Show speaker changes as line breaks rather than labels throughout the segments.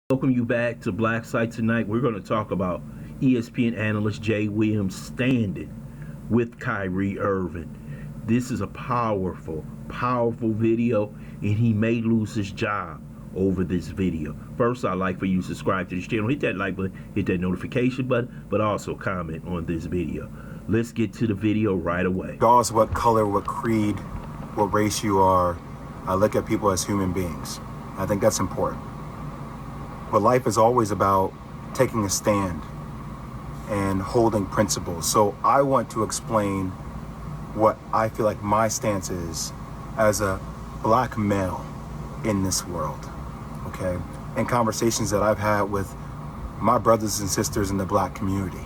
Welcome you back to Black Site tonight. We're going to talk about ESPN analyst Jay Williams standing with Kyrie Irving. This is a powerful video, and he may lose his job over this video. First, I'd like for you to subscribe to this channel, hit that like button, hit that notification button, but also comment on this video. Let's get to the video right away.
Regardless of what color, what creed, what race you are, I look at people as human beings. I think that's important. But life is always about taking a stand and holding principles. So I want to explain what I feel like my stance is as a black male in this world, okay? And conversations that I've had with my brothers and sisters in the black community.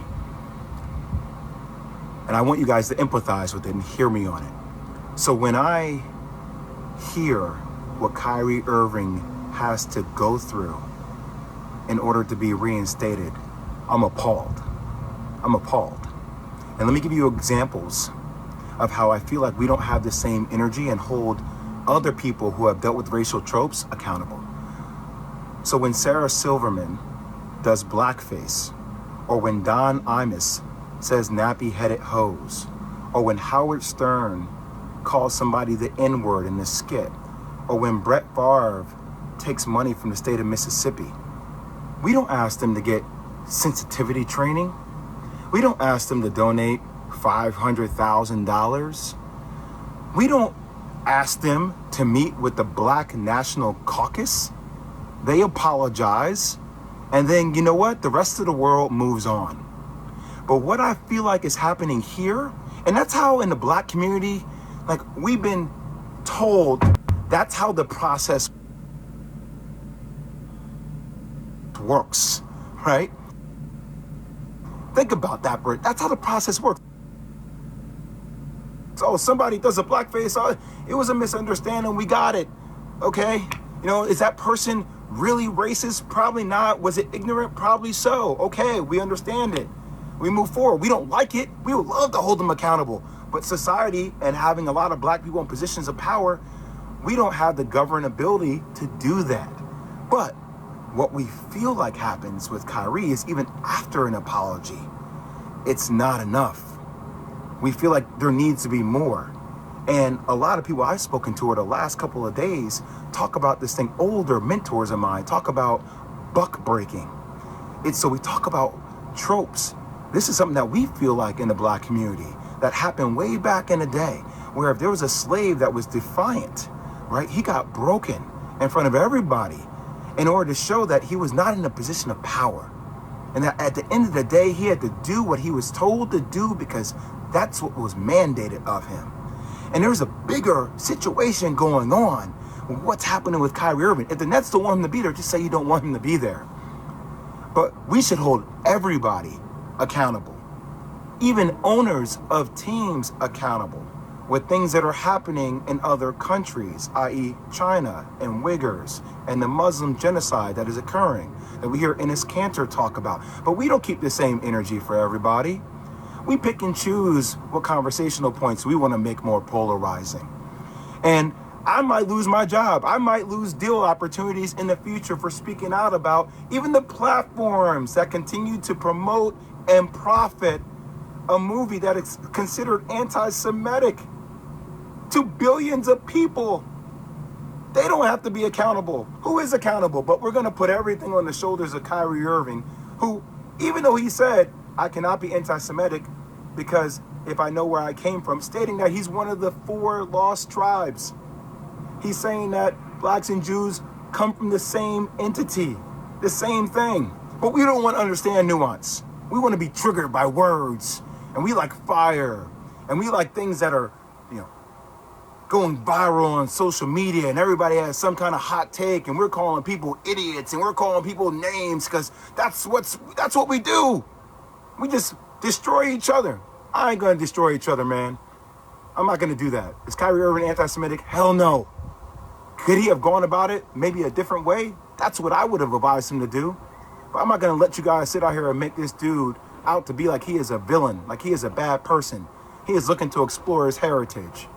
And I want you guys to empathize with it and hear me on it. So when I hear what Kyrie Irving has to go through in order to be reinstated, I'm appalled. I'm appalled. And let me give you examples of how I feel like we don't have the same energy and hold other people who have dealt with racial tropes accountable. So when Sarah Silverman does blackface, or when Don Imus says nappy-headed hose, or when Howard Stern calls somebody the N-word in the skit, or when Brett Favre takes money from the state of Mississippi, we don't ask them to get sensitivity training. We don't ask them to donate $500,000. We don't ask them to meet with the Black National Caucus. They apologize, and then you know what? The rest of the world moves on. But what I feel like is happening here, and that's how in the black community, like we've been told that's how the process works, right? Think about that, Bert. That's how the process works. So somebody does a blackface, it was a misunderstanding, we got it, okay? You know, is that person really racist? Probably not. Was it ignorant? Probably so. Okay, we understand it. We move forward. We don't like it. We would love to hold them accountable. But society and having a lot of black people in positions of power, we don't have the governability to do that. But what we feel like happens with Kyrie is even after an apology, it's not enough. We feel like there needs to be more. And a lot of people I've spoken to over the last couple of days talk about this thing. Older mentors of mine talk about buck breaking. So we talk about tropes. This is something that we feel like in the black community that happened way back in the day, where if there was a slave that was defiant, right, he got broken in front of everybody in order to show that he was not in a position of power. And that at the end of the day, he had to do what he was told to do because that's what was mandated of him. And there's a bigger situation going on with what's happening with Kyrie Irving. If the Nets don't want him to be there, just say you don't want him to be there. But we should hold everybody accountable, even owners of teams accountable, with things that are happening in other countries, i.e. China and Uyghurs and the Muslim genocide that is occurring, that we hear Enes Kanter talk about. But we don't keep the same energy for everybody. We pick and choose what conversational points we want to make more polarizing. And I might lose my job. I might lose deal opportunities in the future for speaking out about even the platforms that continue to promote and profit a movie that is considered anti-Semitic to billions of people. They don't have to be accountable. Who is accountable? But we're going to put everything on the shoulders of Kyrie Irving, who, even though he said, I cannot be anti-Semitic because if I know where I came from, stating that he's one of the 4 lost tribes. He's saying that blacks and Jews come from the same entity, the same thing. But we don't want to understand nuance. We want to be triggered by words, and we like fire, and we like things that are, going viral on social media, and everybody has some kind of hot take, and we're calling people idiots, and we're calling people names because that's what we do. We just destroy each other. I ain't gonna destroy each other, man. I'm not gonna do that. Is Kyrie Irving anti-Semitic? Hell no. Could he have gone about it maybe a different way? That's what I would have advised him to do. But I'm not gonna let you guys sit out here and make this dude out to be like he is a villain, like he is a bad person. He is looking to explore his heritage.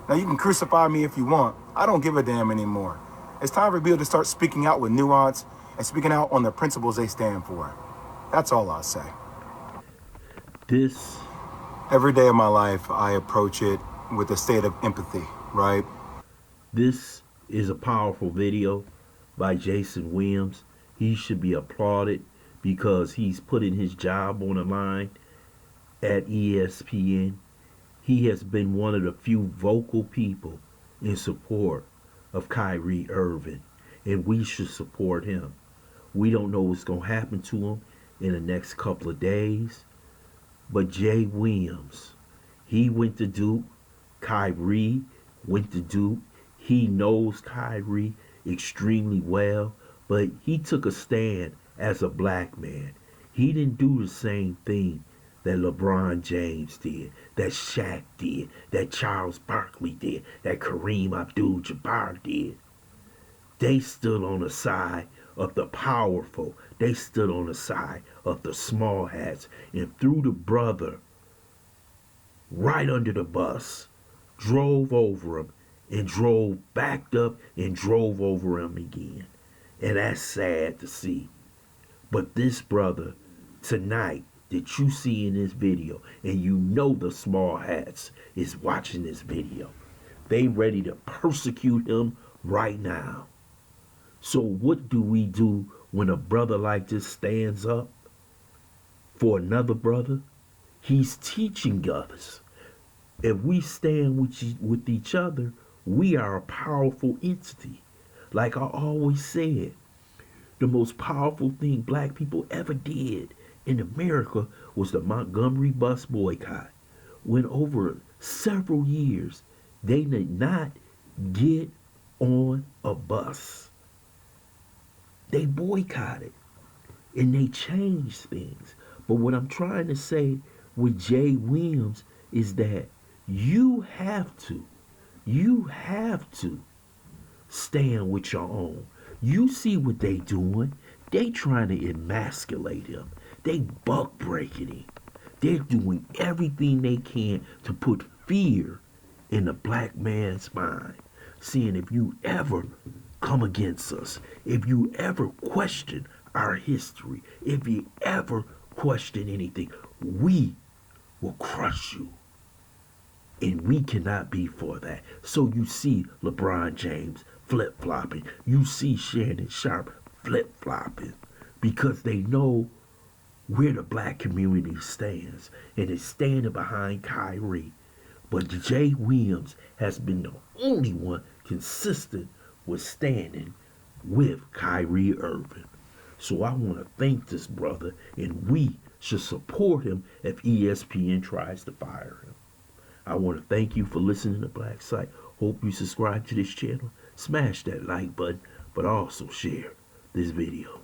Now, you can crucify me if you want. I don't give a damn anymore. It's time for people to start speaking out with nuance and speaking out on the principles they stand for. That's all I'll say.
This
Every day of my life, I approach it with a state of empathy, right?
This is a powerful video by Jason Williams. He should be applauded because he's putting his job on the line at ESPN. He has been one of the few vocal people in support of Kyrie Irving, and we should support him. We don't know what's going to happen to him in the next couple of days, but Jay Williams, he went to Duke. Kyrie went to Duke. He knows Kyrie extremely well, but he took a stand as a black man. He didn't do the same thing that LeBron James did, that Shaq did, that Charles Barkley did, that Kareem Abdul-Jabbar did. They stood on the side of the powerful. They stood on the side of the small hats and threw the brother right under the bus, drove over him, and drove backed up and drove over him again. And that's sad to see. But this brother tonight that you see in this video, and you know the small hats is watching this video, they ready to persecute him right now. So what do we do when a brother like this stands up for another brother? He's teaching us. If we stand with each other, we are a powerful entity. Like I always said, the most powerful thing black people ever did in America was the Montgomery bus boycott. When over several years, they did not get on a bus. They boycotted and they changed things. But what I'm trying to say with Jay Williams is that you have to stand with your own. You see what they doing. They trying to emasculate him. They buck breaking him. They're doing everything they can to put fear in the black man's mind. Seeing if you ever come against us, if you ever question our history, if you ever question anything, we will crush you. And we cannot be for that. So you see LeBron James flip-flopping. You see Shannon Sharp flip-flopping because they know where the black community stands, and it's standing behind Kyrie. But Jay Williams has been the only one consistent with standing with Kyrie Irving. So I want to thank this brother, and we should support him if ESPN tries to fire him. I want to thank you for listening to Black Site. Hope you subscribe to this channel. Smash that like button, but also share this video.